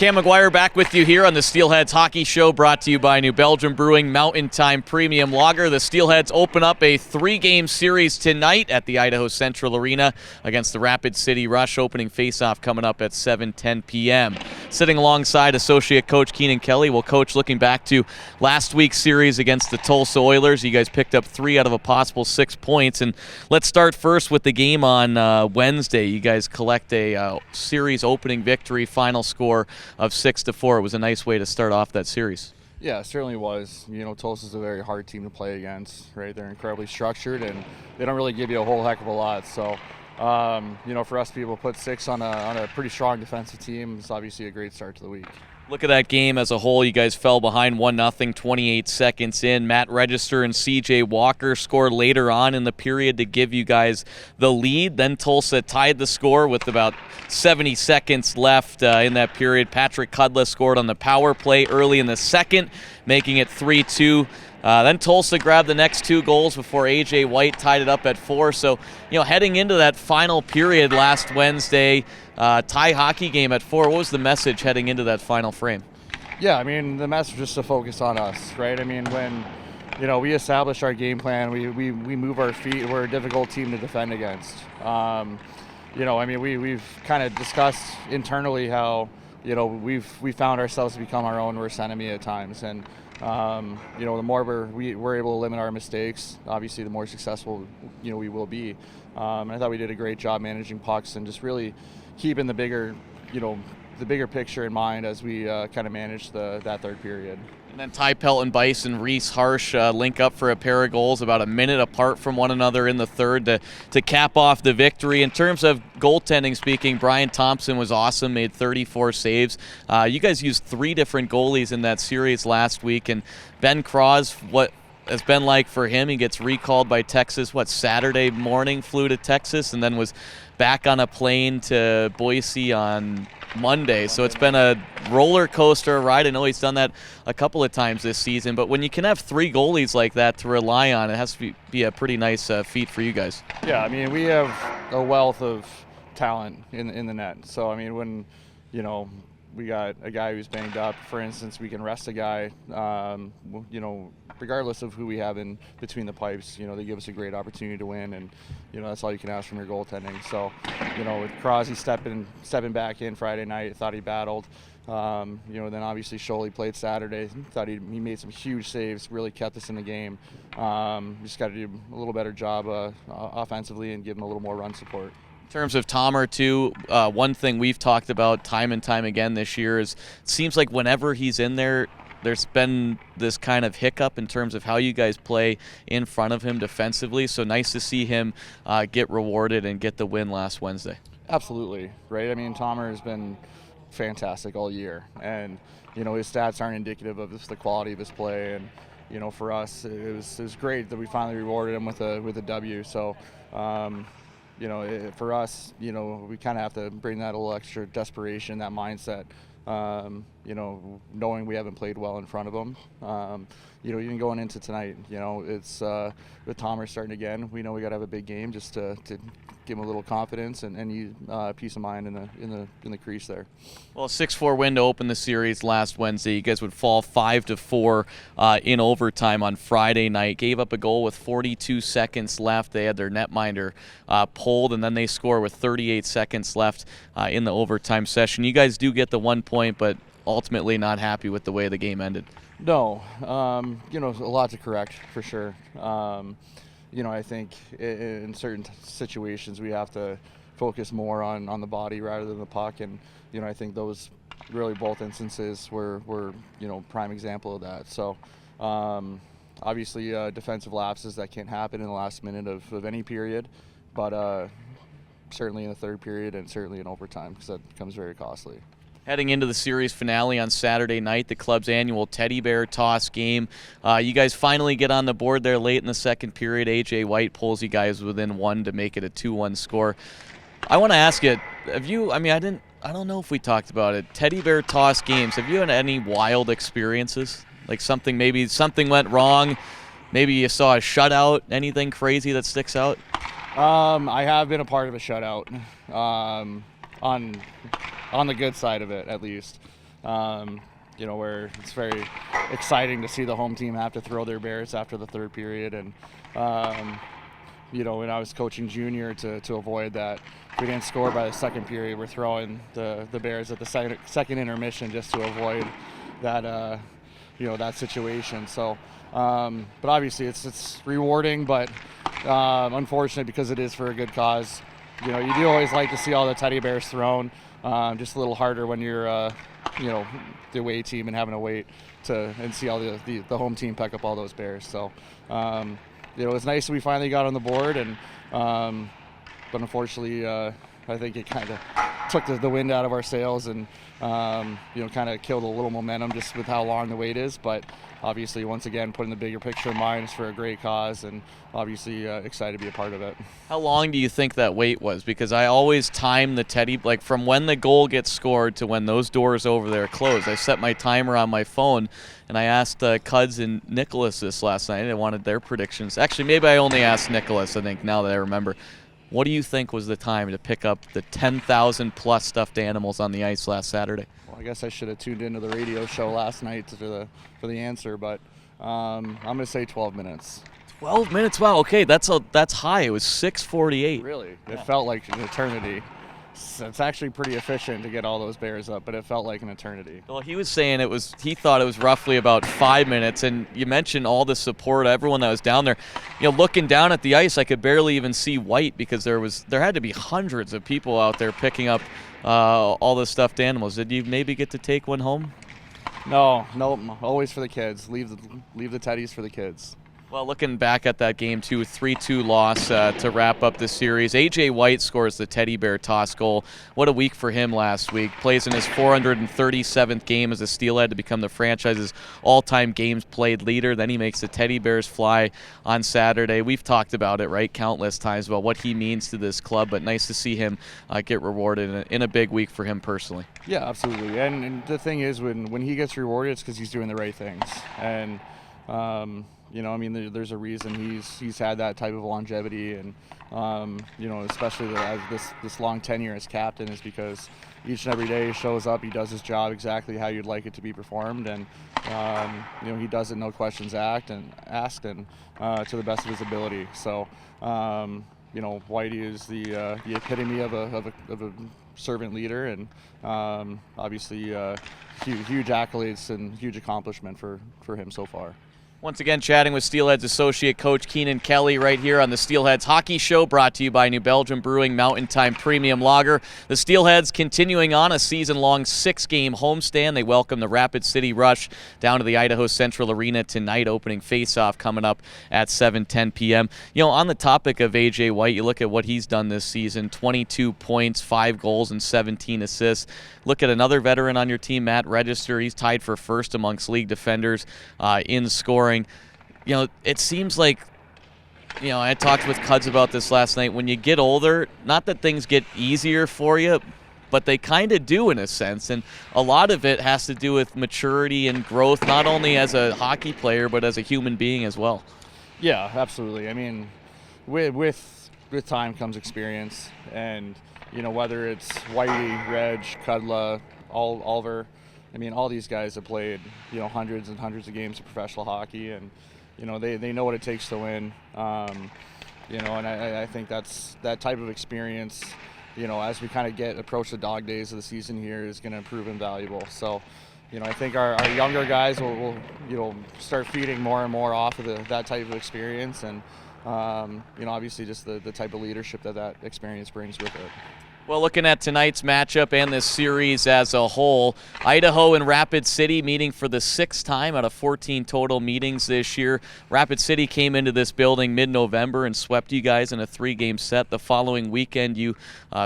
Cam McGuire back with you here on the Steelheads Hockey Show, brought to you by New Belgium Brewing Mountain Time Premium Lager. The Steelheads open up a 3-game series tonight at the Idaho Central Arena against the Rapid City Rush. Opening faceoff coming up at 7:10 p.m. Sitting alongside Associate Coach Keenan Kelly. Well, Coach, looking back to last week's series against the Tulsa Oilers, you guys picked up 3 out of a possible 6 points. And let's start first with the game on Wednesday. You guys collect a series opening victory, final score of 6-4. It was a nice way to start off that series. Yeah, it certainly was. You know, Tulsa's a very hard team to play against, right? They're incredibly structured, and they don't really give you a whole heck of a lot. So, you know, for us to be able to put 6 on a pretty strong defensive team is obviously a great start to the week. Look at that game as a whole. You guys fell behind 1-0, 28 seconds in. Matt Register and C.J. Walker scored later on in the period to give you guys the lead. Then Tulsa tied the score with about 70 seconds left in that period. Patrick Kudla scored on the power play early in the second, making it 3-2. Then Tulsa grabbed the next 2 goals before A.J. White tied it up at 4. So, you know, heading into that final period last Wednesday, tie hockey game at 4, what was the message heading into that final frame? Yeah, I mean, the message was to focus on us, right? I mean, when, you know, we establish our game plan, we move our feet, we're a difficult team to defend against. You know, I mean, we've kind of discussed internally how, you know, we found ourselves to become our own worst enemy at times. And you know, the more we're able to limit our mistakes, obviously the more successful, you know, we will be. And I thought we did a great job managing pucks and just really keeping the bigger, you know, the bigger picture in mind as we kind of managed that third period. And then Ty Pelton-Bice and Reese Harsh link up for a pair of goals about a minute apart from one another in the third to cap off the victory. In terms of goaltending speaking, Brian Thompson was awesome, made 34 saves. You guys used 3 different goalies in that series last week, and Ben Cross, what has been like for him, he gets recalled by Texas, Saturday morning, flew to Texas, and then was back on a plane to Boise on Monday. So it's been a roller coaster ride. I know he's done that a couple of times this season, but when you can have 3 goalies like that to rely on, it has to be a pretty nice feat for you guys. Yeah, I mean, we have a wealth of talent in the net. So, I mean, when, you know, we got a guy who's banged up, for instance, we can rest a guy, you know, regardless of who we have in between the pipes. You know, they give us a great opportunity to win, and, you know, that's all you can ask from your goaltending. So, you know, with Crosby stepping back in Friday night, thought he battled. You know, then obviously Scholey played Saturday. Thought he made some huge saves, really kept us in the game. Just got to do a little better job offensively and give him a little more run support. In terms of Tomer, too, one thing we've talked about time and time again this year is it seems like whenever he's in there, there's been this kind of hiccup in terms of how you guys play in front of him defensively. So nice to see him get rewarded and get the win last Wednesday. Absolutely, right? I mean, Tomer has been fantastic all year. And, you know, his stats aren't indicative of just the quality of his play. And, you know, for us, it was great that we finally rewarded him with a W. So, you know, for us, you know, we kind of have to bring that a little extra desperation, that mindset, you know, knowing we haven't played well in front of them. You know, even going into tonight, you know, it's with Tomer starting again, we know we got to have a big game just to give him a little confidence and peace of mind in the crease there. Well, a 6-4 win to open the series last Wednesday. You guys would fall 5-4 in overtime on Friday night. Gave up a goal with 42 seconds left. They had their netminder pulled, and then they score with 38 seconds left in the overtime session. You guys do get the 1 point, but ultimately not happy with the way the game ended. No, you know, a lot to correct for sure. You know, I think in certain situations we have to focus more on the body rather than the puck, and, you know, I think those really both instances were you know, prime example of that. So obviously defensive lapses that can't happen in the last minute of any period, but certainly in the third period and certainly in overtime, because that becomes very costly. Heading into the series finale on Saturday night, the club's annual teddy bear toss game. You guys finally get on the board there late in the second period. A.J. White pulls you guys within 1 to make it a 2-1 score. I want to ask you, have you, I mean, I don't know if we talked about it, teddy bear toss games, have you had any wild experiences? Like maybe something went wrong, maybe you saw a shutout, anything crazy that sticks out? I have been a part of a shutout, on the good side of it, at least. Where it's very exciting to see the home team have to throw their Bears after the third period. And, when I was coaching junior to avoid that, if we didn't score by the second period, we're throwing the Bears at the second intermission just to avoid that, that situation. So, but obviously it's rewarding, but unfortunate because it is for a good cause. You do always like to see all the teddy bears thrown. Just a little harder when you're, the away team and having to wait and see all the home team pick up all those bears. So, it's nice that we finally got on the board, and but unfortunately, I think it kind of took the wind out of our sails and kind of killed a little momentum just with how long the wait is. But obviously, once again, putting the bigger picture in mind, it's for a great cause, and obviously excited to be a part of it. How long do you think that wait was? Because I always time the teddy, like from when the goal gets scored to when those doors over there close. I set my timer on my phone, and I asked Cuds and Nicholas this last night. I wanted their predictions. Actually, maybe I only asked Nicholas, I think, now that I remember. What do you think was the time to pick up the 10,000 plus stuffed animals on the ice last Saturday? Well, I guess I should have tuned into the radio show last night for the answer, but I'm going to say 12 minutes. 12 minutes? Wow, okay, that's high. It was 6:48. Really? It felt like an eternity. It's actually pretty efficient to get all those bears up, but it felt like an eternity. Well, he was saying he thought it was roughly about 5 minutes, and you mentioned all the support, everyone that was down there. Looking down at the ice, I could barely even see white because there had to be hundreds of people out there picking up all the stuffed animals. Did you maybe get to take one home? No, always for the kids. Leave the teddies for the kids. Well, looking back at that game, too, 3-2 loss to wrap up the series. A.J. White scores the teddy bear toss goal. What a week for him last week. Plays in his 437th game as a Steelhead to become the franchise's all-time games played leader. Then he makes the teddy bears fly on Saturday. We've talked about it, right, countless times about what he means to this club, but nice to see him get rewarded in a big week for him personally. Yeah, absolutely. And the thing is, when he gets rewarded, it's because he's doing the right things. And there's a reason he's had that type of longevity, and especially this long tenure as captain is because each and every day he shows up, he does his job exactly how you'd like it to be performed, and he does it no questions asked and to the best of his ability. So Whitey is the epitome of a servant leader, and obviously huge accolades and huge accomplishment for him so far. Once again, chatting with Steelheads associate coach Keenan Kelly right here on the Steelheads Hockey Show, brought to you by New Belgium Brewing Mountain Time Premium Lager. The Steelheads continuing on a season-long 6-game homestand. They welcome the Rapid City Rush down to the Idaho Central Arena tonight, opening face-off coming up at 7:10 p.m. On the topic of A.J. White, you look at what he's done this season, 22 points, 5 goals, and 17 assists. Look at another veteran on your team, Matt Register. He's tied for first amongst league defenders in scoring. It seems like, I talked with Cuds about this last night. When you get older, not that things get easier for you, but they kind of do in a sense. And a lot of it has to do with maturity and growth, not only as a hockey player, but as a human being as well. Yeah, absolutely. I mean, with time comes experience. And, whether it's Whitey, Reg, Kudla, Oliver, all these guys have played, hundreds and hundreds of games of professional hockey, and, they know what it takes to win. And I think that's that type of experience, as we kind of approach the dog days of the season here, is going to prove invaluable. So, I think our younger guys will start feeding more and more off of that type of experience, and, obviously just the type of leadership that experience brings with it. Well, looking at tonight's matchup and this series as a whole, Idaho and Rapid City meeting for the 6th time out of 14 total meetings this year. Rapid City came into this building mid-November and swept you guys in a 3-game set. The following weekend, you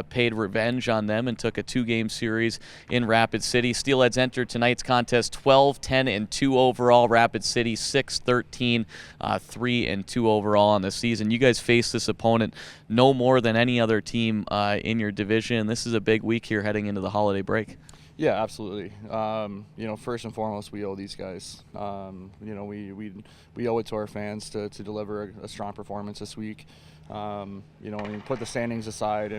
paid revenge on them and took a 2-game series in Rapid City. Steelheads entered tonight's contest 12-10-2 overall. Rapid City 6-13, 3-2 overall on the season. You guys faced this opponent no more than any other team in your division. This is a big week here heading into the holiday break. Yeah, absolutely. First and foremost, we owe these guys. We owe it to our fans to deliver a strong performance this week. Put the standings aside.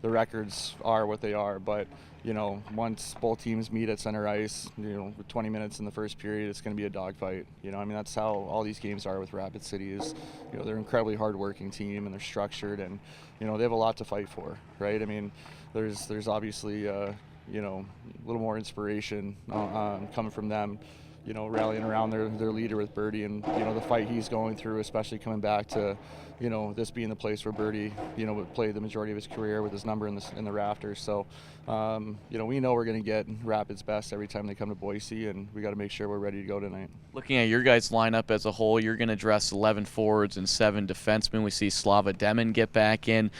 the records are what they are, but you know, once both teams meet at center ice, you know, with 20 minutes in the first period, it's going to be a dogfight. You know, I mean, that's how all these games are with Rapid City. Is, you know, they're an incredibly hard-working team and they're structured, and you know, they have a lot to fight for, right? I mean, there's obviously you know, a little more inspiration coming from them. You know, rallying around their leader with Birdie, and you know, the fight he's going through, especially coming back to, you know, this being the place where Birdie, you know, would play the majority of his career with his number in the rafters. So, you know, we know we're going to get Rapid's best every time they come to Boise, and we got to make sure we're ready to go tonight. Looking at your guys' lineup as a whole, you're going to dress 11 forwards and 7 defensemen. We see Slava Demin get back in.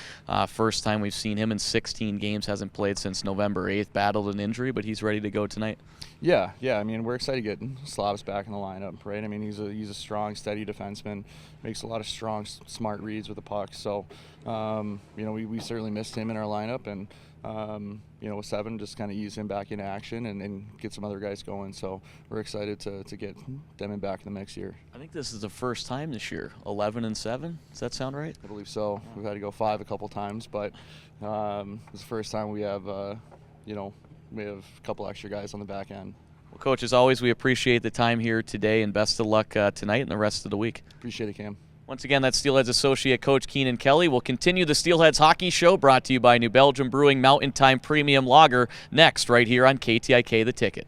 First time we've seen him in 16 games. Hasn't played since November 8th. Battled an injury, but he's ready to go tonight. Yeah. I mean, we're excited to get Slav's back in the lineup, right? I mean, he's a strong, steady defenseman. Makes a lot of strong, smart reads with the puck. So, you know, we certainly missed him in our lineup, and you know, with 7, just kind of ease him back into action and get some other guys going. So we're excited to get Demin back in the mix here. I think this is the first time this year, 11-7. Does that sound right? I believe so. We've had to go 5 a couple times, but it's the first time we have, you know, we have a couple extra guys on the back end. Well, Coach, as always, we appreciate the time here today, and best of luck tonight and the rest of the week. Appreciate it, Cam. Once again, that's Steelheads Associate Coach Keenan Kelly. We'll continue the Steelheads Hockey Show, brought to you by New Belgium Brewing Mountain Time Premium Lager, next right here on KTIK The Ticket.